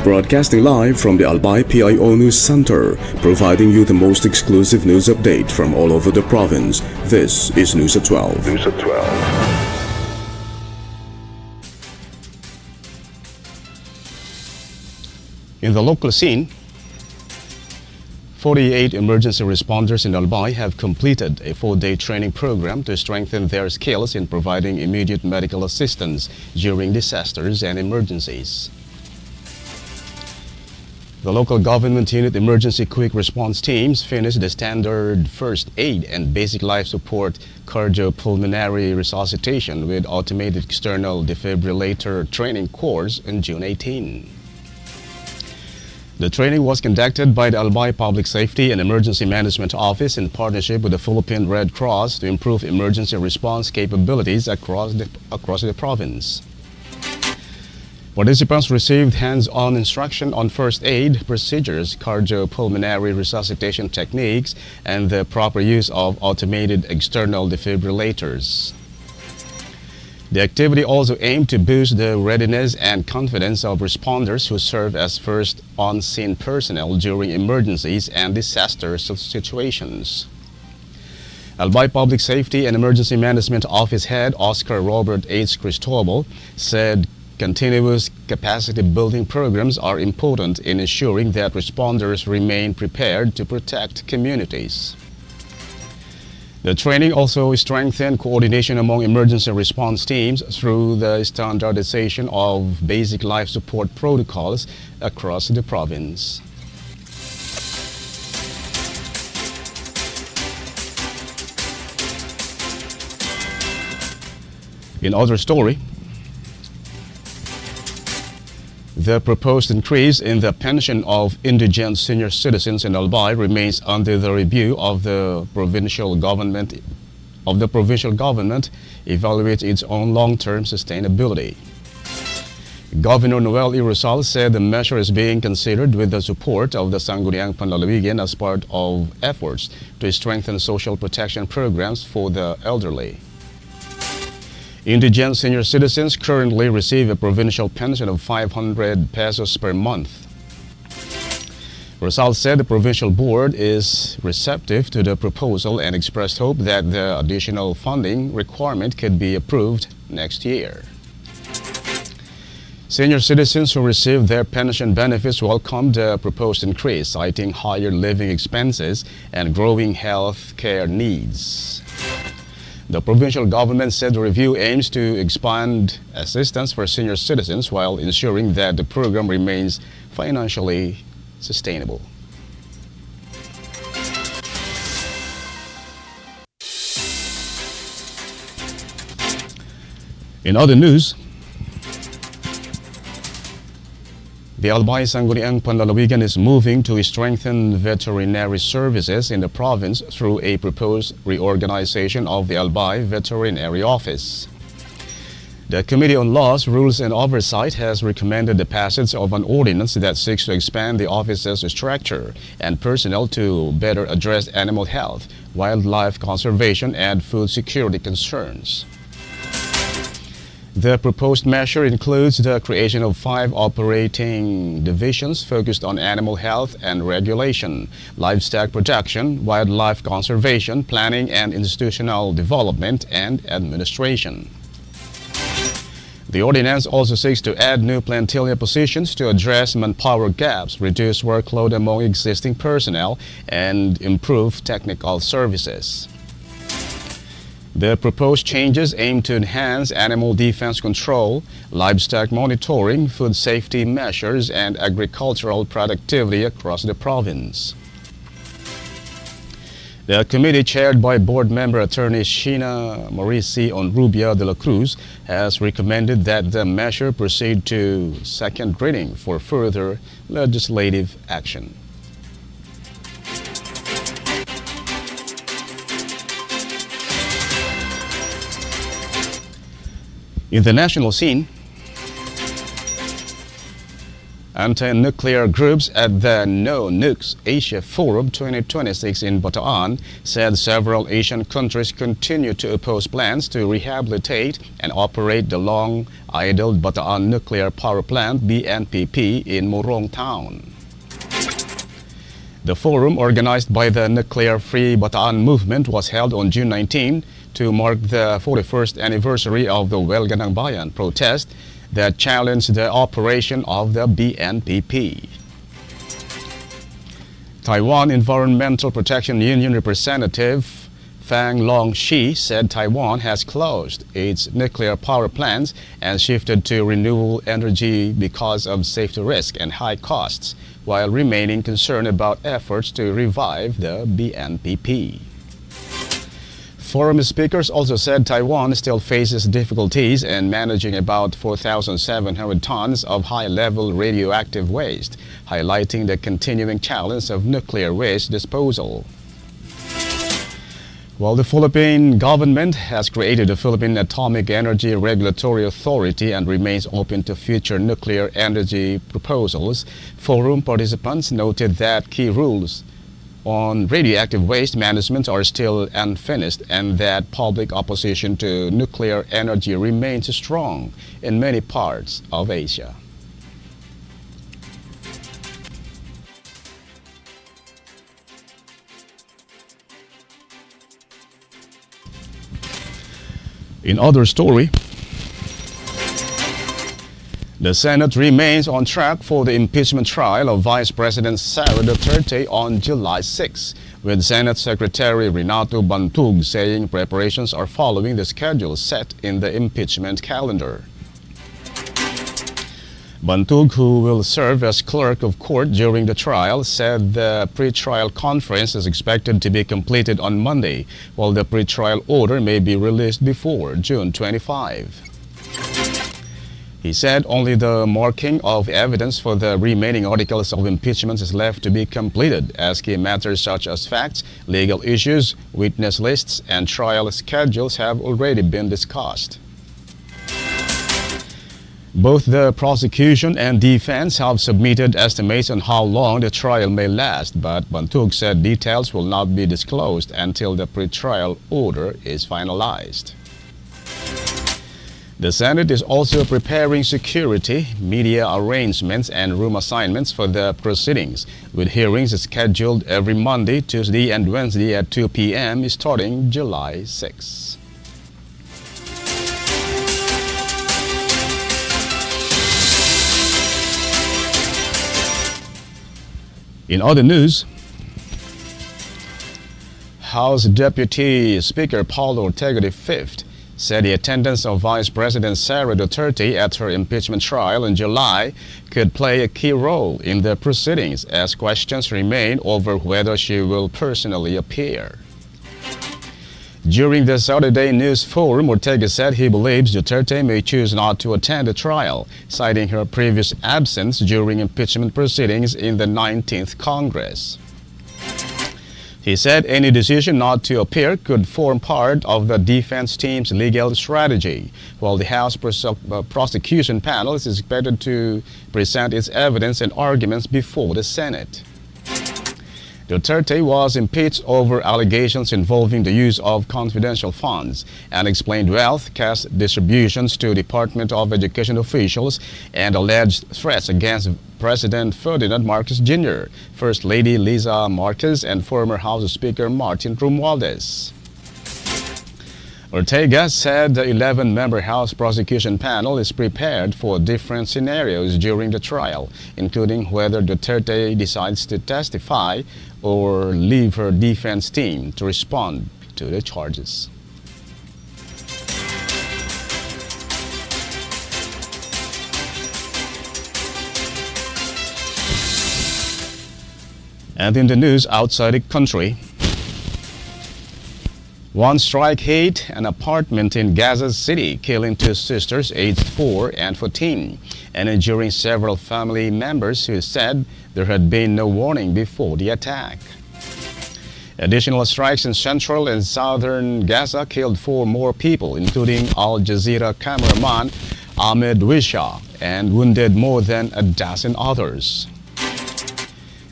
Broadcasting live from the Albay PIO News Center, providing you the most exclusive news update from all over the province. This is News at 12. News at 12. In the local scene, 48 emergency responders in Albay have completed a 4-day training program to strengthen their skills in providing immediate medical assistance during disasters and emergencies. The local government unit emergency quick response teams finished the standard first aid and basic life support cardiopulmonary resuscitation with automated external defibrillator training course on June 18. The training was conducted by the Albay Public Safety and Emergency Management Office in partnership with the Philippine Red Cross to improve emergency response capabilities across the province. Participants received hands-on instruction on first aid procedures, cardiopulmonary resuscitation techniques, and the proper use of automated external defibrillators. The activity also aimed to boost the readiness and confidence of responders who serve as first on-scene personnel during emergencies and disaster situations. Albay Public Safety and Emergency Management Office Head Oscar Robert H. Cristobal said continuous capacity building programs are important in ensuring that responders remain prepared to protect communities. The training also strengthened coordination among emergency response teams through the standardization of basic life support protocols across the province. In other story, the proposed increase in the pension of indigent senior citizens in Albay remains under the review of the provincial government. Evaluates its own long-term sustainability. Governor Noel E. Rizal said the measure is being considered with the support of the Sangguniang Panlalawigan as part of efforts to strengthen social protection programs for the elderly. Indigent senior citizens currently receive a provincial pension of 500 pesos per month. Rizal said the provincial board is receptive to the proposal and expressed hope that the additional funding requirement could be approved next year. Senior citizens who receive their pension benefits welcomed the proposed increase, citing higher living expenses and growing health care needs. The provincial government said the review aims to expand assistance for senior citizens while ensuring that the program remains financially sustainable. In other news, the Albay Sangguniang Panlalawigan is moving to strengthen veterinary services in the province through a proposed reorganization of the Albay Veterinary Office. The Committee on Laws, Rules and Oversight has recommended the passage of an ordinance that seeks to expand the office's structure and personnel to better address animal health, wildlife conservation, and food security concerns. The proposed measure includes the creation of 5 operating divisions focused on animal health and regulation, livestock production, wildlife conservation, planning and institutional development, and administration. The ordinance also seeks to add new plantilla positions to address manpower gaps, reduce workload among existing personnel, and improve technical services. The proposed changes aim to enhance animal defense control, livestock monitoring, food safety measures, and agricultural productivity across the province. The committee, chaired by board member attorney Sheena Maurici Onrubia de la Cruz, has recommended that the measure proceed to second reading for further legislative action. In the national scene, Anti-nuclear groups at the No Nukes Asia Forum 2026 in Bataan said several Asian countries continue to oppose plans to rehabilitate and operate the long-idled Bataan Nuclear Power Plant (BNPP) in Morong Town. The forum, organized by the Nuclear Free Bataan movement, was held on June 19 to mark the 41st anniversary of the Welganang Bayan protest that challenged the operation of the BNPP. Taiwan Environmental Protection Union representative Fang Long-Shi said Taiwan has closed its nuclear power plants and shifted to renewable energy because of safety risk and high costs, while remaining concerned about efforts to revive the BNPP. Forum speakers also said Taiwan still faces difficulties in managing about 4,700 tons of high-level radioactive waste, highlighting the continuing challenge of nuclear waste disposal. While the Philippine government has created the Philippine Atomic Energy Regulatory Authority and remains open to future nuclear energy proposals, forum participants noted that key rules on radioactive waste management are still unfinished and that public opposition to nuclear energy remains strong in many parts of Asia. In other story, the Senate remains on track for the impeachment trial of Vice President Sara Duterte on July 6, with Senate Secretary Renato Bantug saying preparations are following the schedule set in the impeachment calendar. Bantug, who will serve as clerk of court during the trial, said the pre-trial conference is expected to be completed on Monday, while the pre-trial order may be released before June 25. He said only the marking of evidence for the remaining articles of impeachment is left to be completed, as key matters such as facts, legal issues, witness lists, and trial schedules have already been discussed. Both the prosecution and defense have submitted estimates on how long the trial may last, but Bantug said details will not be disclosed until the pre-trial order is finalized. The Senate is also preparing security, media arrangements, and room assignments for the proceedings, with hearings scheduled every Monday, Tuesday, and Wednesday at 2 p.m. starting July 6. In other news, House Deputy Speaker Paulo Ortega V said the attendance of Vice President Sara Duterte at her impeachment trial in July could play a key role in the proceedings, as questions remain over whether she will personally appear. During the Saturday News Forum, Ortega said he believes Duterte may choose not to attend the trial, citing her previous absence during impeachment proceedings in the 19th Congress. He said any decision not to appear could form part of the defense team's legal strategy, while the House prosecution panel is expected to present its evidence and arguments before the Senate. Duterte was impeached over allegations involving the use of confidential funds, unexplained wealth, cash distributions to Department of Education officials, and alleged threats against President Ferdinand Marcos Jr., First Lady Liza Marquez, and former House Speaker Martin Romualdez. Ortega said the 11-member House prosecution panel is prepared for different scenarios during the trial, including whether Duterte decides to testify or leave her defense team to respond to the charges. And in the news outside the country, one strike hit an apartment in Gaza City, killing two sisters aged 4 and 14, and injuring several family members who said there had been no warning before the attack. Additional strikes in central and southern Gaza killed 4 more people, including Al Jazeera cameraman Ahmed Wisha and wounded more than a dozen others.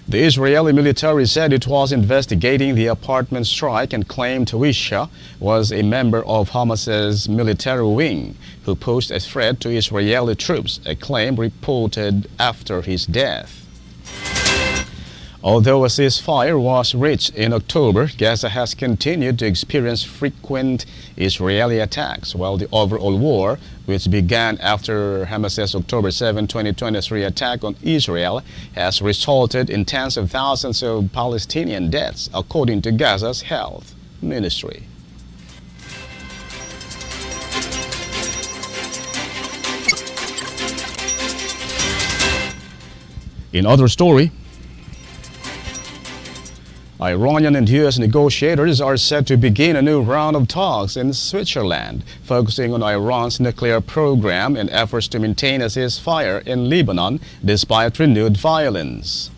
The Israeli military said it was investigating the apartment strike and claimed Wisha was a member of Hamas's military wing who posed a threat to Israeli troops, a claim reported after his death. Although a ceasefire was reached in October, Gaza has continued to experience frequent Israeli attacks, while the overall war, which began after Hamas's October 7, 2023 attack on Israel, has resulted in tens of thousands of Palestinian deaths, according to Gaza's health ministry. In other story, Iranian and U.S. negotiators are set to begin a new round of talks in Switzerland, focusing on Iran's nuclear program and efforts to maintain a ceasefire in Lebanon despite renewed violence.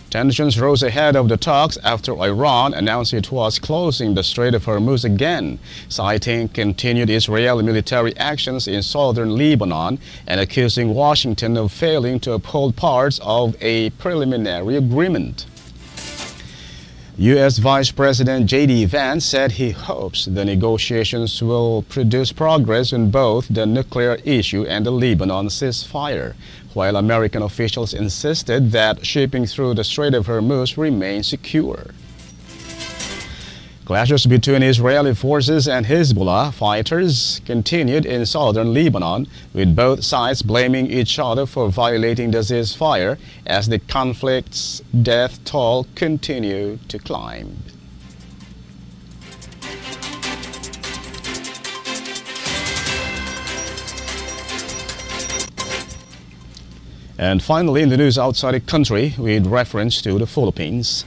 Tensions rose ahead of the talks after Iran announced it was closing the Strait of Hormuz again, citing continued Israeli military actions in southern Lebanon and accusing Washington of failing to uphold parts of a preliminary agreement. U.S. Vice President J.D. Vance said he hopes the negotiations will produce progress on both the nuclear issue and the Lebanon ceasefire, while American officials insisted that shipping through the Strait of Hormuz remains secure. Clashes between Israeli forces and Hezbollah fighters continued in southern Lebanon, with both sides blaming each other for violating the ceasefire as the conflict's death toll continued to climb. And finally, in the news outside the country, with reference to the Philippines,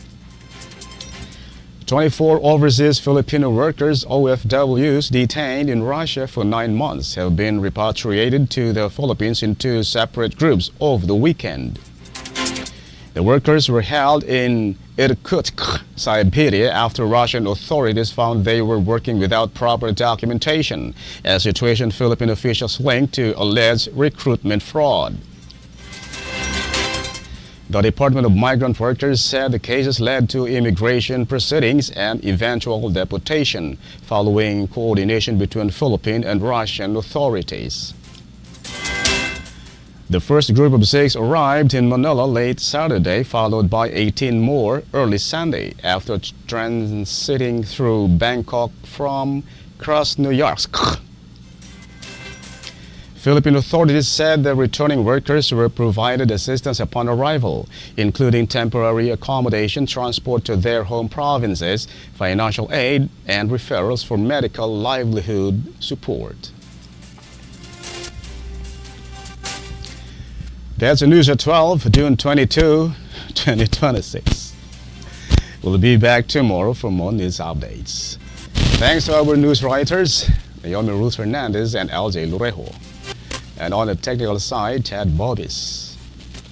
24 overseas Filipino workers, OFWs, detained in Russia for 9 months have been repatriated to the Philippines in 2 separate groups over the weekend. The workers were held in Irkutsk, Siberia, after Russian authorities found they were working without proper documentation, a situation Philippine officials linked to alleged recruitment fraud. The Department of Migrant Workers said the cases led to immigration proceedings and eventual deportation, following coordination between Philippine and Russian authorities. The first group of 6 arrived in Manila late Saturday, followed by 18 more early Sunday, after transiting through Bangkok from Krasnoyarsk. Philippine authorities said the returning workers were provided assistance upon arrival, including temporary accommodation, transport to their home provinces, financial aid, and referrals for medical livelihood support. That's the news at 12, June 22, 2026. We'll be back tomorrow for more news updates. Thanks to our news writers, Naomi Ruth Hernandez and LJ Lurejo. And on the technical side, Ted Bobis.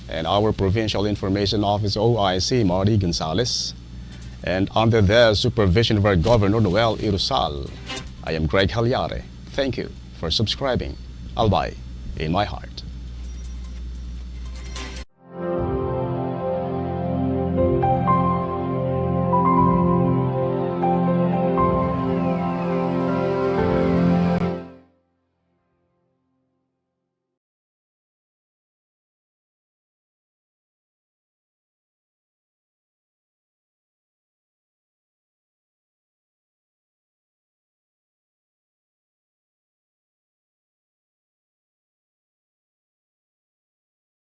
And our Provincial Information Office OIC, Marty Gonzalez. And under the supervision of our Governor Noel Irusal, I am Greg Hallare. Thank you for subscribing. Albay in my heart.